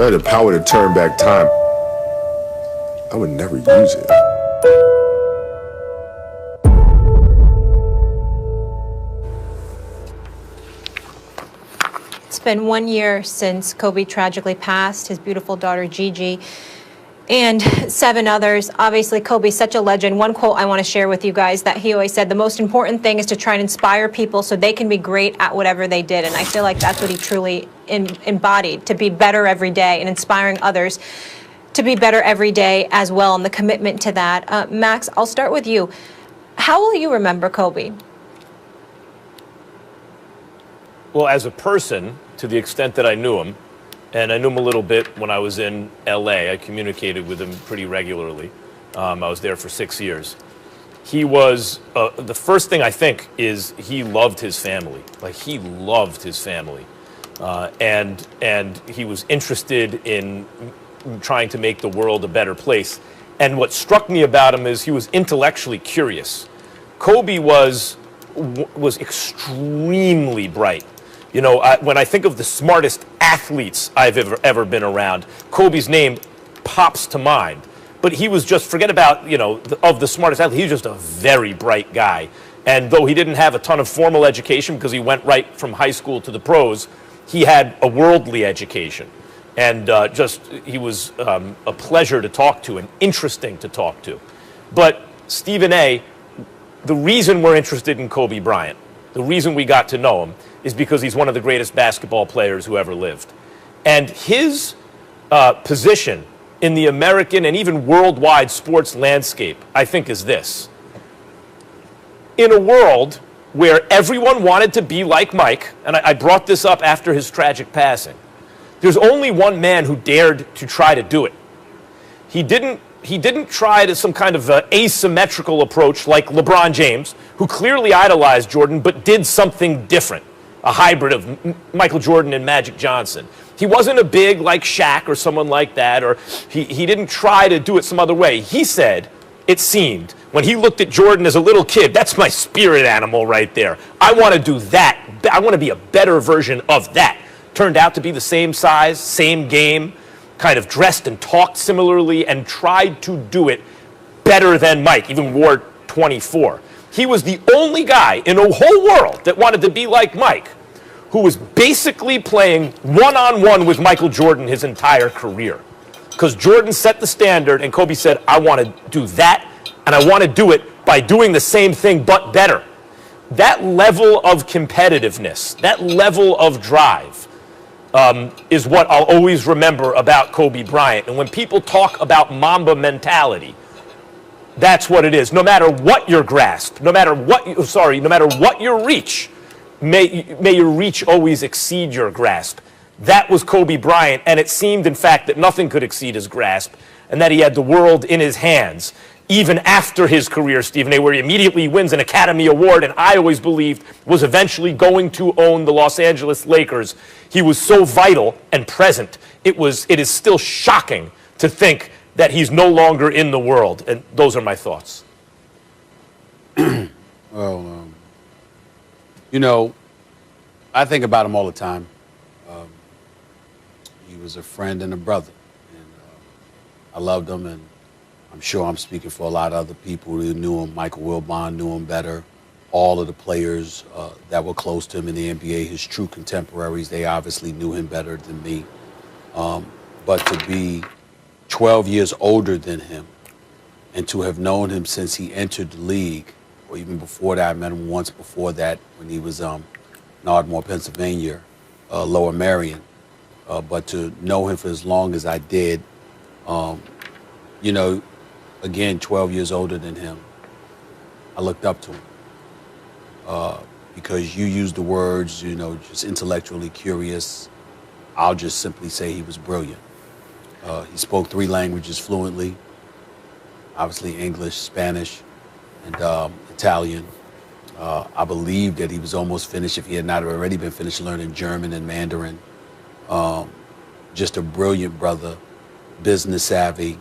I had the power to turn back time, I would never use it. It's been 1 year since Kobe tragically passed, his beautiful daughter Gigi, and 7 others. Obviously, Kobe's such a legend. One quote I want to share with you guys that he always said, the most important thing is to try and inspire people so they can be great at whatever they did. And I feel like that's what he truly embodied, to be better every day and inspiring others to be better every day as well, and the commitment to that. Max, I'll start with you. How will you remember Kobe? Well, as a person, to the extent that I knew him, and I knew him a little bit when I was in L.A., I communicated with him pretty regularly. I was there for 6 years. He was, the first thing I think is he loved his family. Like, he loved his family. And he was interested in trying to make the world a better place. And what struck me about him is he was intellectually curious. Kobe was extremely bright. You know, when I think of the smartest athletes I've ever been around, Kobe's name pops to mind. But he was just, forget about, you know, of the smartest athlete, he was just a very bright guy. And though he didn't have a ton of formal education because he went right from high school to the pros, he had a worldly education. And he was a pleasure to talk to and interesting to talk to. But Stephen A., the reason we're interested in Kobe Bryant, the reason we got to know him, is because he's one of the greatest basketball players who ever lived. And his position in the American and even worldwide sports landscape, I think, is this. In a world where everyone wanted to be like Mike, and I brought this up after his tragic passing, there's only one man who dared to try to do it. He didn't try to some kind of asymmetrical approach like LeBron James, who clearly idolized Jordan but did something different. A hybrid of Michael Jordan and Magic Johnson. He wasn't a big like Shaq or someone like that, or he didn't try to do it some other way. He said, it seemed, when he looked at Jordan as a little kid, that's my spirit animal right there. I want to do that. I want to be a better version of that. Turned out to be the same size, same game, kind of dressed and talked similarly, and tried to do it better than Mike, even wore 24. He was the only guy in the whole world that wanted to be like Mike, who was basically playing one-on-one with Michael Jordan his entire career. Because Jordan set the standard, and Kobe said, I want to do that, and I want to do it by doing the same thing but better. That level of competitiveness, that level of drive, is what I'll always remember about Kobe Bryant. And when people talk about Mamba mentality, that's what it is. No matter what your grasp, no matter what your reach, may your reach always exceed your grasp. That was Kobe Bryant, and it seemed, in fact, that nothing could exceed his grasp, and that he had the world in his hands, even after his career, Stephen A., where he immediately wins an Academy Award, and I always believed was eventually going to own the Los Angeles Lakers. He was so vital and present. It is still shocking to think that he's no longer in the world. And those are my thoughts. Well, you know, I think about him all the time. He was a friend and a brother. And I loved him, and I'm sure I'm speaking for a lot of other people who knew him. Michael Wilbon knew him better. All of the players that were close to him in the NBA, his true contemporaries, they obviously knew him better than me. But to be 12 years older than him and to have known him since he entered the league, or even before that, I met him once before that when he was in Ardmore, Pennsylvania, Lower Merion. But to know him for as long as I did, you know, again, 12 years older than him, I looked up to him. Because you used the words, you know, just intellectually curious. I'll just simply say he was brilliant. He spoke 3 languages fluently, obviously English, Spanish, and Italian. I believe that he was almost finished, if he had not already been finished, learning German and Mandarin. Just a brilliant brother, business savvy,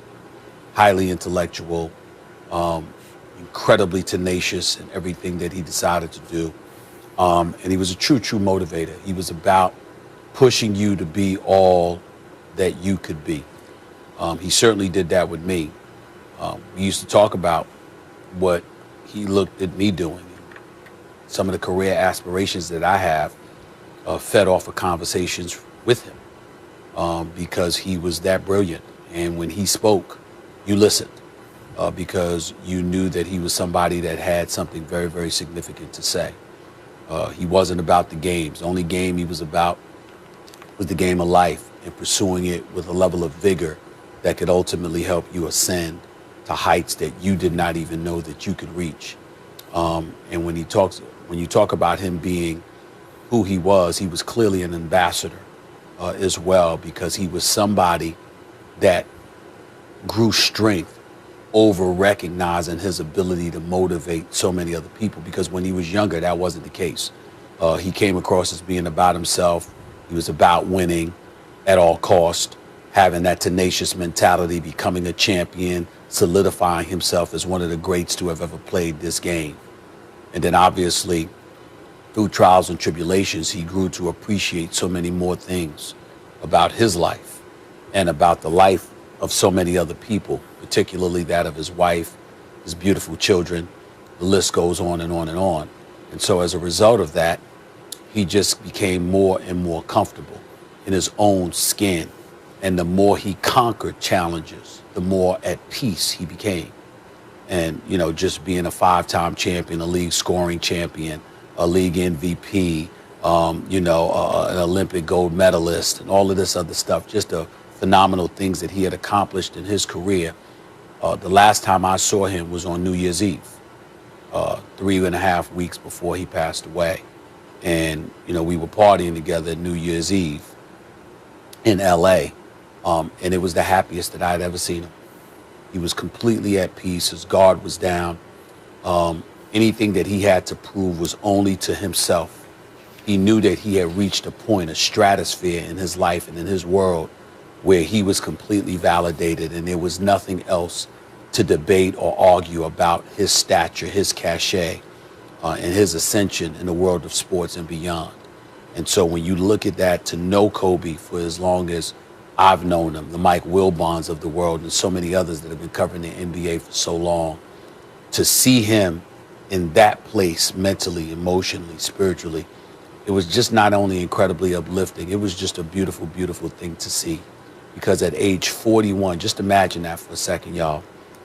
highly intellectual, incredibly tenacious in everything that he decided to do. And he was a true motivator. He was about pushing you to be all that you could be. He certainly did that with me. We used to talk about what he looked at me doing. Some of the career aspirations that I have fed off of conversations with him because he was that brilliant. And when he spoke, you listened because you knew that he was somebody that had something very, very significant to say. He wasn't about the games. The only game he was about was the game of life and pursuing it with a level of vigor that could ultimately help you ascend to heights that you did not even know that you could reach. And when you talk about him being who he was clearly an ambassador as well, because he was somebody that grew strength over recognizing his ability to motivate so many other people, because when he was younger, that wasn't the case. He came across as being about himself. He was about winning at all cost, having that tenacious mentality, becoming a champion, solidifying himself as one of the greats to have ever played this game. And then obviously, through trials and tribulations, he grew to appreciate so many more things about his life and about the life of so many other people, particularly that of his wife, his beautiful children. The list goes on and on and on. And so as a result of that, he just became more and more comfortable in his own skin. And the more he conquered challenges, the more at peace he became. And, you know, just being a 5-time champion, a league scoring champion, a league MVP, an Olympic gold medalist, and all of this other stuff, just the phenomenal things that he had accomplished in his career. The last time I saw him was on New Year's Eve, 3.5 weeks before he passed away. And, you know, we were partying together New Year's Eve in LA. And it was the happiest that I had ever seen him. He was completely at peace. His guard was down. Anything that he had to prove was only to himself. He knew that he had reached a point, a stratosphere in his life and in his world where he was completely validated, and there was nothing else to debate or argue about his stature, his cachet, and his ascension in the world of sports and beyond. And so when you look at that, to know Kobe for as long as I've known him, the Mike Wilbons of the world, and so many others that have been covering the NBA for so long, to see him in that place mentally, emotionally, spiritually, it was just not only incredibly uplifting, it was just a beautiful, beautiful thing to see. Because at age 41, just imagine that for a second, y'all,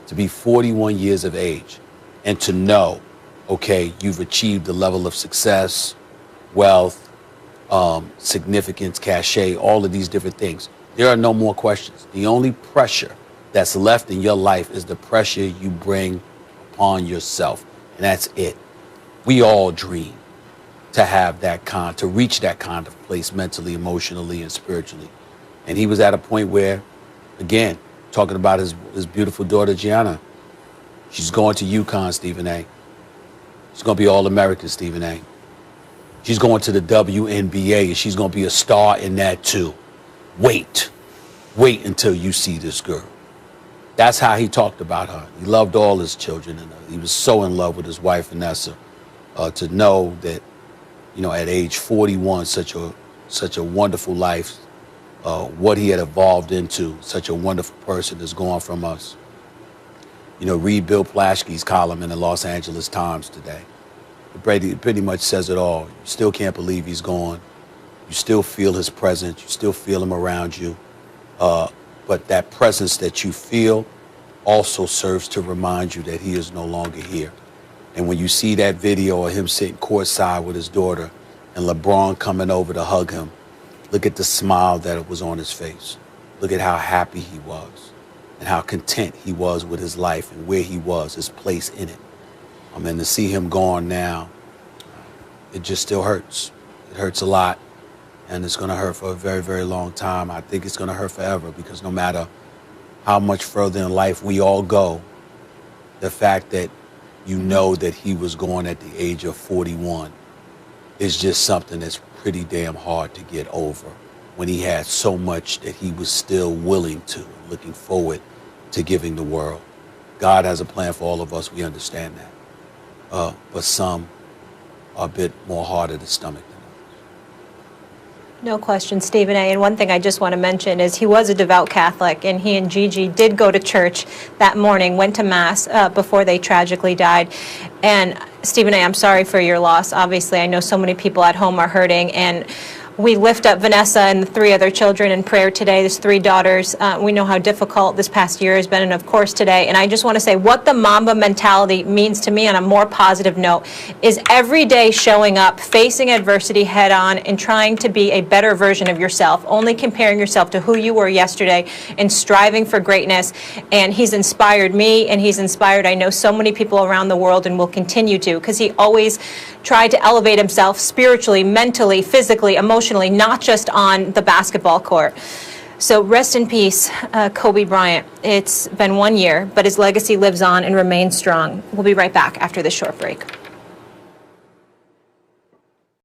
to be 41 years of age and to know, okay, you've achieved the level of success, wealth, significance, cachet, all of these different things. There are no more questions. The only pressure that's left in your life is the pressure you bring upon yourself. And that's it. We all dream to have to reach that kind of place mentally, emotionally, and spiritually. And he was at a point where, again, talking about his beautiful daughter, Gianna, she's going to UConn, Stephen A. She's going to be All-American, Stephen A. She's going to the WNBA, and she's going to be a star in that too. Wait until you see this girl. That's how he talked about her. He loved all his children, and he was so in love with his wife, Vanessa. To know that, you know, at age 41, such a wonderful life, what he had evolved into, such a wonderful person is gone from us. You know, read Bill Plaschke's column in the Los Angeles Times today. It pretty much says it all. You still can't believe he's gone. You still feel his presence. You still feel him around you. But that presence that you feel also serves to remind you that he is no longer here. And when you see that video of him sitting courtside with his daughter and LeBron coming over to hug him, look at the smile that was on his face. Look at how happy he was and how content he was with his life and where he was, his place in it. I mean, to see him gone now, it just still hurts. It hurts a lot. And it's going to hurt for a very, very long time. I think it's going to hurt forever, because no matter how much further in life we all go, the fact that you know that he was gone at the age of 41 is just something that's pretty damn hard to get over, when he had so much that he was still willing to, looking forward to giving the world. God has a plan for all of us. We understand that. But some are a bit more harder to stomach than others. No question, Stephen A. And one thing I just want to mention is he was a devout Catholic, and he and Gigi did go to church that morning, went to Mass before they tragically died. And Stephen A., I'm sorry for your loss. Obviously, I know so many people at home are hurting, and we lift up Vanessa and the 3 other children in prayer today. There's 3 daughters. We know how difficult this past year has been, and of course today. And I just want to say what the Mamba mentality means to me on a more positive note is every day showing up, facing adversity head on, and trying to be a better version of yourself, only comparing yourself to who you were yesterday and striving for greatness. And he's inspired me, and he's inspired, I know, so many people around the world, and will continue to, because he always tried to elevate himself spiritually, mentally, physically, emotionally, not just on the basketball court. So rest in peace, Kobe Bryant. It's been 1 year, but his legacy lives on and remains strong. We'll be right back after this short break.